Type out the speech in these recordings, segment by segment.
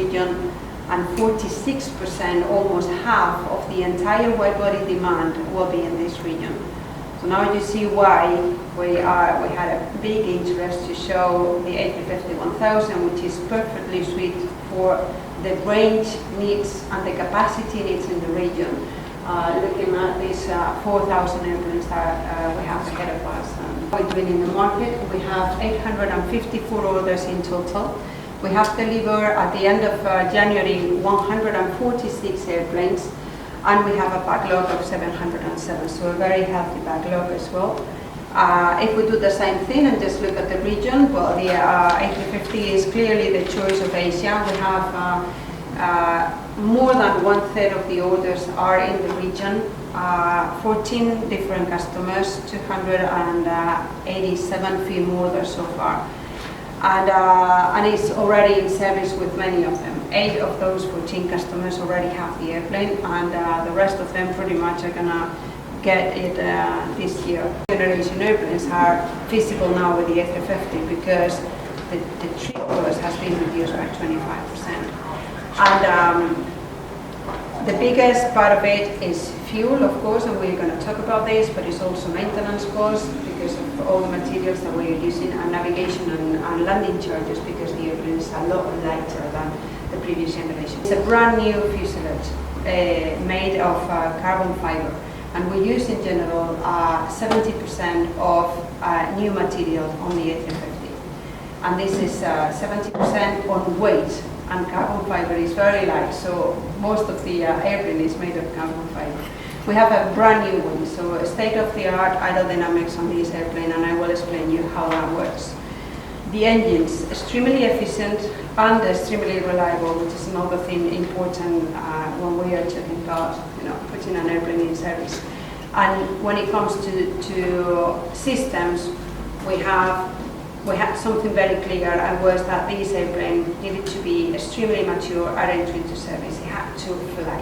region, and 46%, almost half of the entire wide-body demand will be in this region. So now you see why we had a big interest to show the A350-1000, which is perfectly suited for the range needs and the capacity needs in the region. Looking at these 4,000 airplanes that we have ahead of us. We're doing in the market, we have 854 orders in total. We have delivered at the end of January 146 airplanes, and we have a backlog of 707, so a very healthy backlog as well. If we do the same thing and just look at the region, well, the A350 is clearly the choice of Asia. We have more than 1/3 of the orders are in the region, 14 different customers, 287 firm orders so far. And it's already in service with many of them. 8 of those 14 customers already have the airplane, and the rest of them pretty much are gonna get it this year. Generation airplanes are feasible now with the A350 because the trip cost has been reduced by 25%. And the biggest part of it is fuel, of course, and we're going to talk about this, but it's also maintenance costs because of all the materials that we're using, and navigation and landing charges because the airplane is a lot lighter than the previous generation. It's a brand new fuselage made of carbon fiber, and we use in general 70% of new material on the A350. And this is 70% on weight, and carbon fiber is very light, so most of the airplane is made of carbon fiber. We have a brand new one, so a state-of-the-art aerodynamics on this airplane, and I will explain you how that works. The engines, extremely efficient and extremely reliable, which is another thing important when we are talking about, putting an airplane in service. And when it comes to systems, we had something very clear, and was that this airplane needed to be extremely mature at entry into service. It had to fly.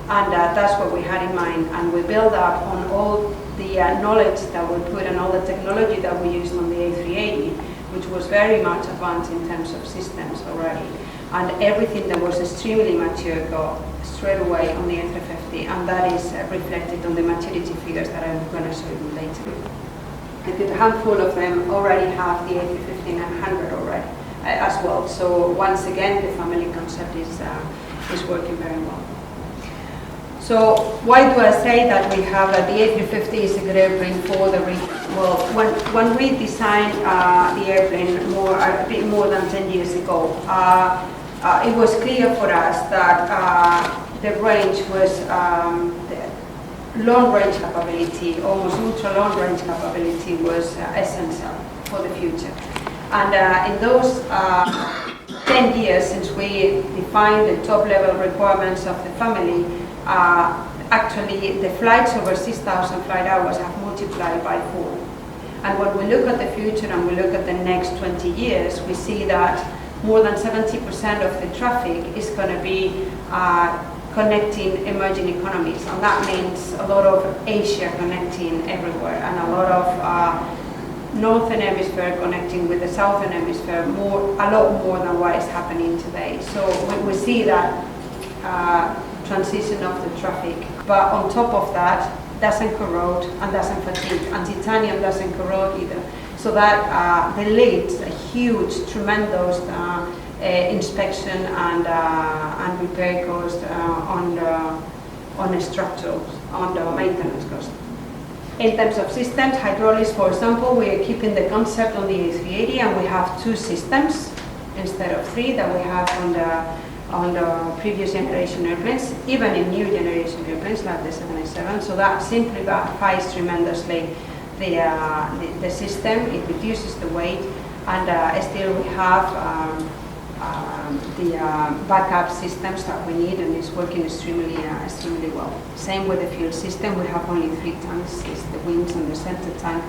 And that's what we had in mind, and we built up on all the knowledge that we put and all the technology that we used on the A380, which was very much advanced in terms of systems already. And everything that was extremely mature got straight away on the A350, and that is reflected on the maturity figures that I'm going to show you later. A good handful of them already have the A350-900 already as well. So once again, the family concept is working very well. So why do I say that we have the A350 is a good airplane for the region? Well, when we designed the airplane a bit more than 10 years ago, it was clear for us that the range was long range capability, almost ultra long range capability was essential for the future. And in those 10 years since we defined the top level requirements of the family, actually the flights over 6,000 flight hours have multiplied by 4. And when we look at the future and we look at the next 20 years, we see that more than 70% of the traffic is going to be connecting emerging economies, and that means a lot of Asia connecting everywhere, and a lot of northern hemisphere connecting with the southern hemisphere, a lot more than what is happening today. So when we see that transition of the traffic, but on top of that, doesn't corrode and doesn't fatigue, and titanium doesn't corrode either. So that leads a huge, tremendous inspection and repair cost on the structural, on the maintenance cost. In terms of systems, hydraulics, for example, we are keeping the concept on the A380, and we have 2 systems instead of 3 that we have on the previous generation airplanes, even in new generation airplanes like the 787. So that simplifies tremendously the system. It reduces the weight, and still we have the backup systems that we need, and it's working extremely well. Same with the fuel system. We have only 3 tanks. It's the wings and the center tank,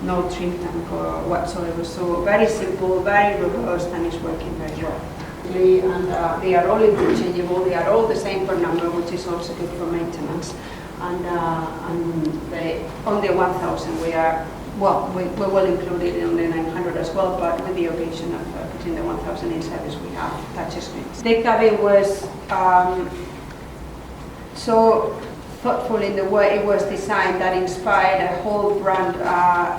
no trim tank or whatsoever. So very simple, very robust, and it's working very well. And they are all interchangeable. They are all the same per number, which is also good for maintenance. And on the 1000 we are, well, we will include it on the 900 as well, but with the occasion of putting the 1000 in service, we have touch screen. The cabin was so thoughtful in the way it was designed that inspired a whole brand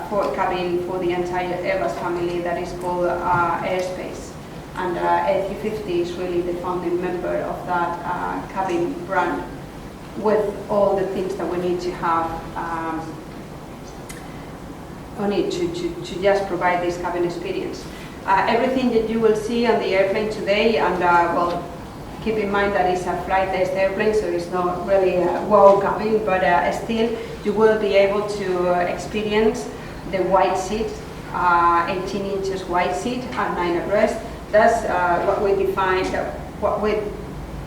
for cabin for the entire Airbus family that is called Airspace. And A350 is really the founding member of that cabin brand, with all the things that we need to have to just provide this cabin experience. Everything that you will see on the airplane today, and well, keep in mind that it's a flight test airplane, so it's not really a wow cabin, but still you will be able to experience the wide seat, 18 inches wide seat at 9 abreast. That's what we defined, what we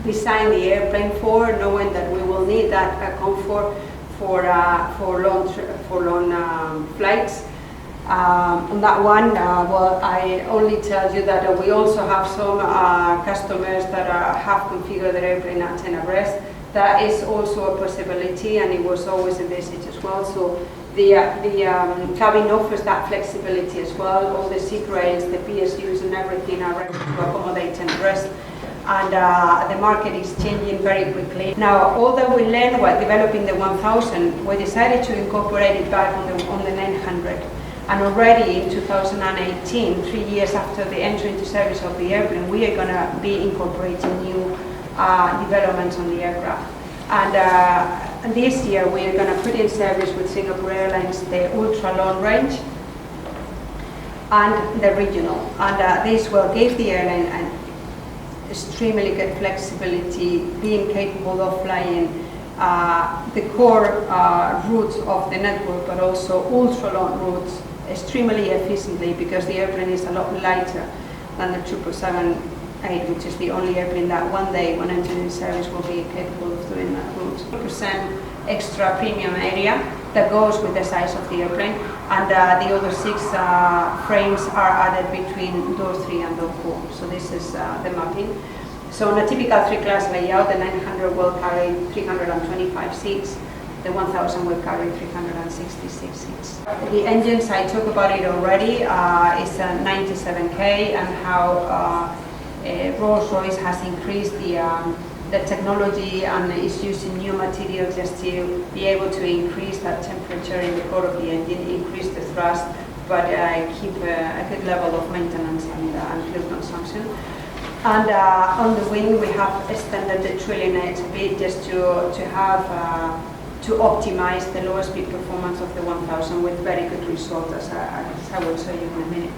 designed the airplane for, knowing that we will need that comfort for long flights. On that one, well, I only tell you that we also have some customers that have configured their airplane at 10 abreast. That is also a possibility, and it was always envisaged as well. So the cabin offers that flexibility as well. All the seat rails, the PSUs and everything are ready to accommodate 10 abreast. And the market is changing very quickly. Now, all that we learned while developing the 1000, we decided to incorporate it back on the 900. And already in 2018, 3 years after the entry into service of the airplane, we are going to be incorporating new developments on the aircraft. And this year, we are going to put in service with Singapore Airlines the ultra long range and the regional. And this will give the airline an extremely good flexibility, being capable of flying the core routes of the network, but also ultra long routes extremely efficiently, because the airplane is a lot lighter than the 777-8, which is the only airplane that one day, when entering service, will be capable of doing that route. 100% extra premium area that goes with the size of the airplane, and the other 6 frames are added between door 3 and door 4. So this is the mapping. So on a typical 3-class layout, the 900 will carry 325 seats. The 1000 will carry 366 seats. The engines, I talked about it already, is a 97K, and how Rolls-Royce has increased the technology and is using new materials just to be able to increase that temperature in the core of the engine, increase the thrust, but keep a good level of maintenance and fuel consumption. And on the wing, we have extended the trailing edge a bit, just to have to optimize the lower speed performance of the 1000 with very good results, as I will show you in a minute.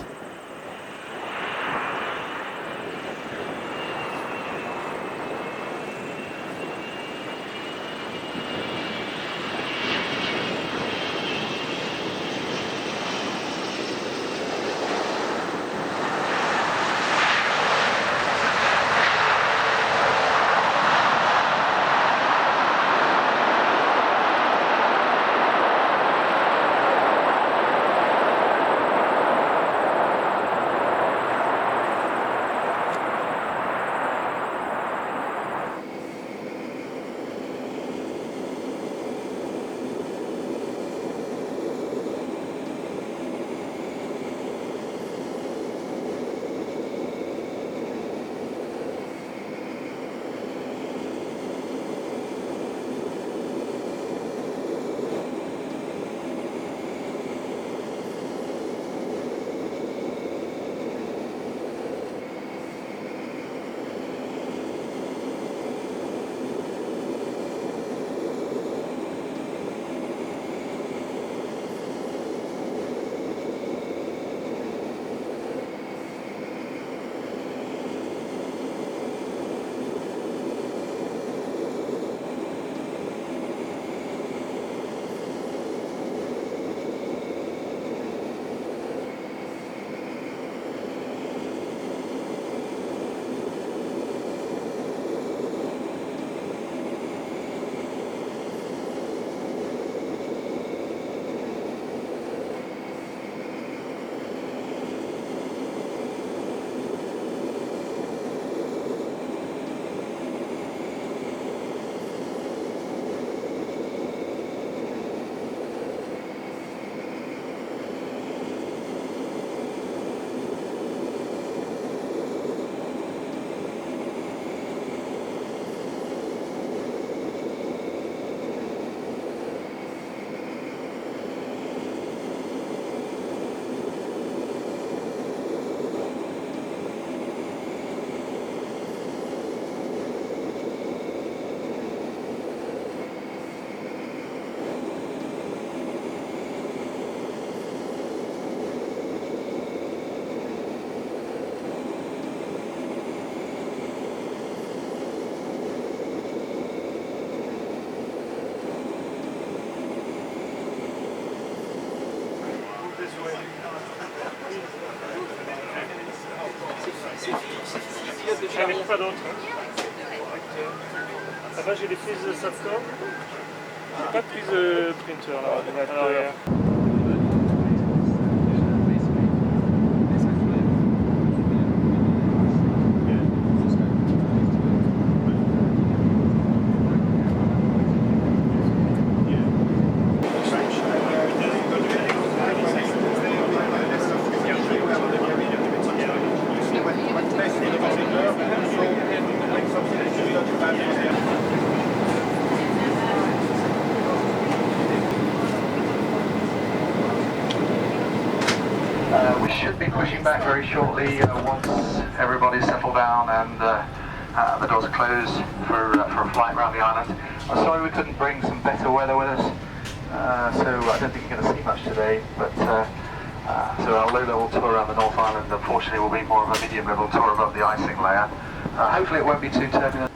n'arrive pas d'autre. Là-bas, j'ai des prises de Satcom. J'ai pas de prise de printer là, à l'arrière. We should be pushing back very shortly once everybody's settled down and the doors are closed for a flight around the island. I'm sorry we couldn't bring some better weather with us, so I don't think you're going to see much today, but so our low-level tour around the North Island unfortunately will be more of a medium-level tour above the icing layer. Hopefully it won't be too turbulent.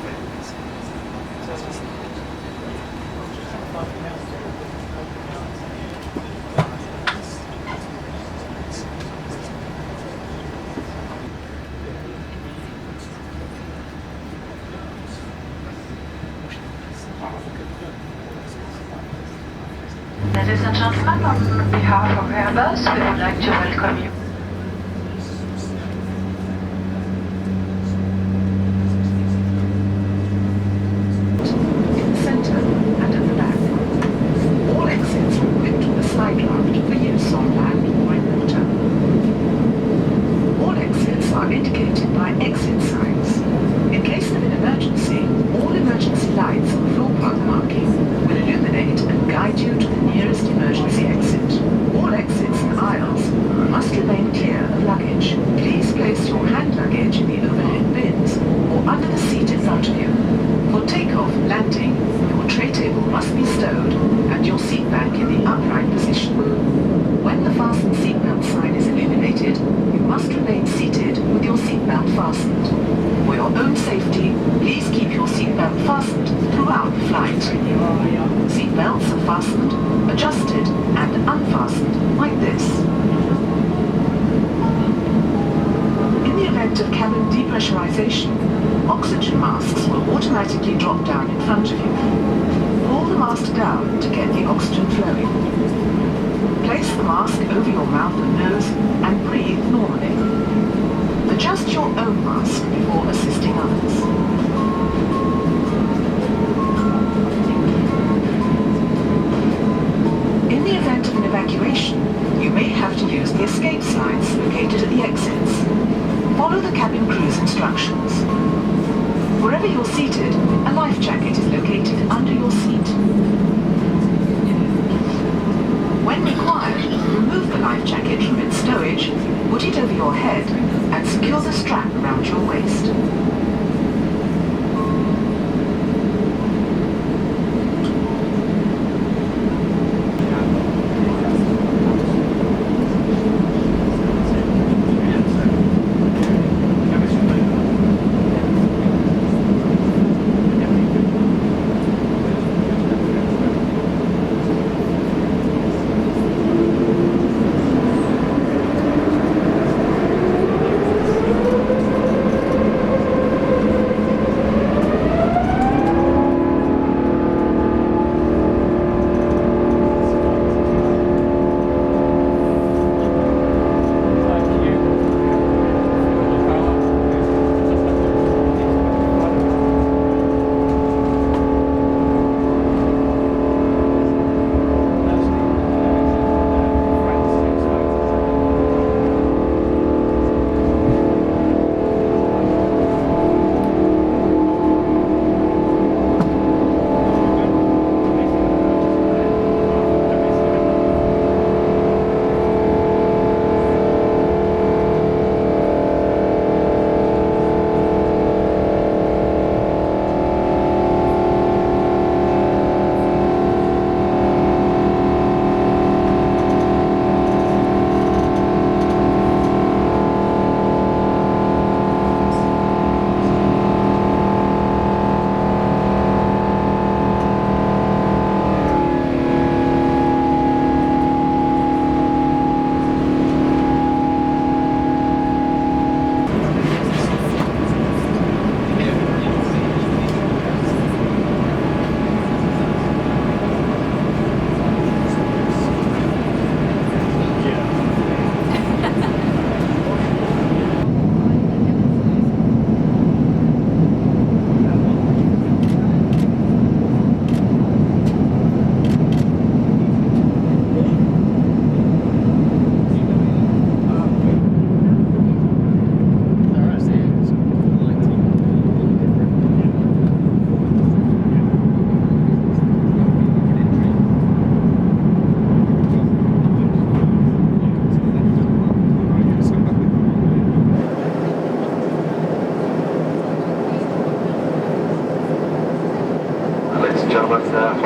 Ladies and gentlemen, on behalf of Airbus, we would like to welcome you. In the centre and at the back. All exits are equipped with a slide raft for use on land or in water. All exits are indicated by exit signs. In case of an emergency, all emergency lights on the floor path marking will illuminate and guide you to the nearest emergency exit. All exits and aisles must remain clear of luggage. Please place your hand luggage in the overhead bins or under the seat in front of you. For takeoff and landing, your tray table must be stowed and your seat back in the upright position. When the fasten seatbelt sign is illuminated, you must remain seated with your seatbelt fastened. For your own safety, please keep your seatbelt fastened throughout the flight. Seatbelts are fastened, adjusted and unfastened like this. In the event of cabin depressurization, oxygen masks will automatically drop down in front of you. Pull the mask down to get the oxygen flowing. Place the mask over your mouth and nose and breathe normally. Adjust your own mask before assisting others. In the event of an evacuation, you may have to use the escape slides located at the exits. Follow the cabin crew's instructions. Wherever you're seated, a life jacket is located under your seat. When required, remove the life jacket from its stowage, put it over your head, and secure the strap around your waist.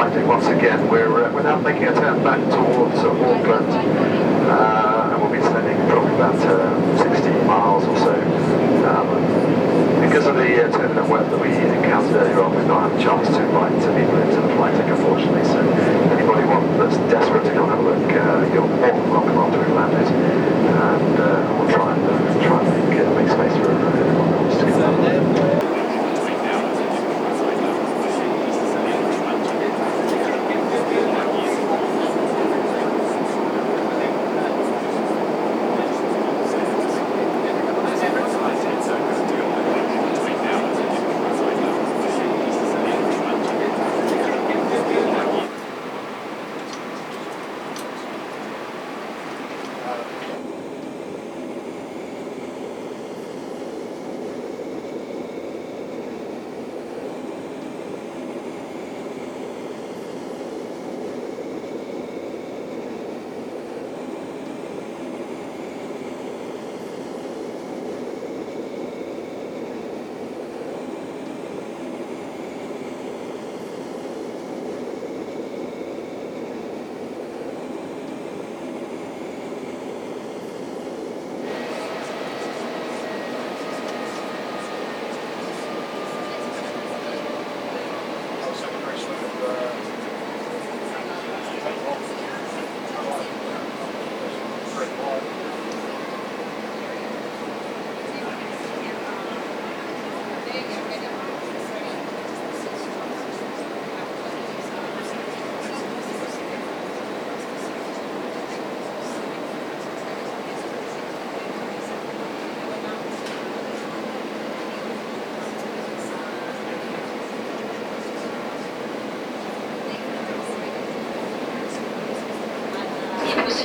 landing once again. We're now making a turn back towards Auckland, and we'll be descending probably about 60 miles or so. Because of the turbulent weather that we encountered earlier on, we've not had a chance to invite people into the flight deck, unfortunately. So anybody that's desperate to come and have a look, you're more than welcome after we've landed, and we'll try and make space for everyone else to come.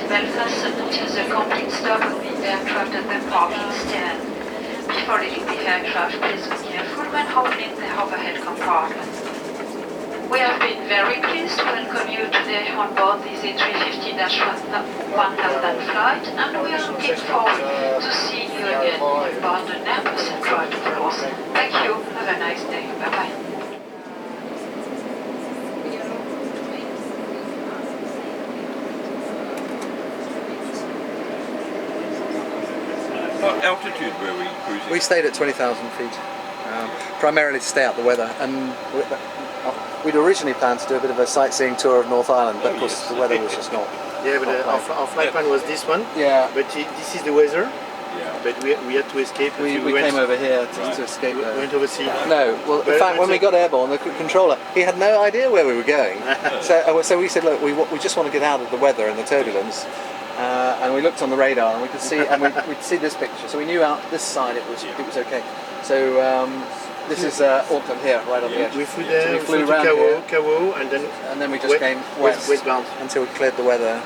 Belfast until the complete stop of the aircraft at the parking stand. Before leaving the aircraft, please be careful when opening the overhead compartment. We have been very pleased to welcome you today on board the A350-1000 flight, and we are looking forward to seeing you again on board the Airbus A350, of course. Thank you. Have a nice day. Bye-bye. What altitude were we cruising? We stayed at 20,000 feet, primarily to stay out the weather, and we'd originally planned to do a bit of a sightseeing tour of North Island, but of course the weather was just not. Yeah, but our flight plan was this one. Yeah. But this is the weather. Yeah. But we had to escape. We came over here to escape. We went overseas. No, well, in fact, when we got airborne, the controller, he had no idea where we were going. So we said, look, we just want to get out of the weather and the turbulence. And we looked on the radar and we could see, and we'd see this picture. So we knew out this side it was okay. So this is Auckland here, right on the edge. We flew there. So we flew to around Kawo, and then we just came westbound westbound until we cleared the weather.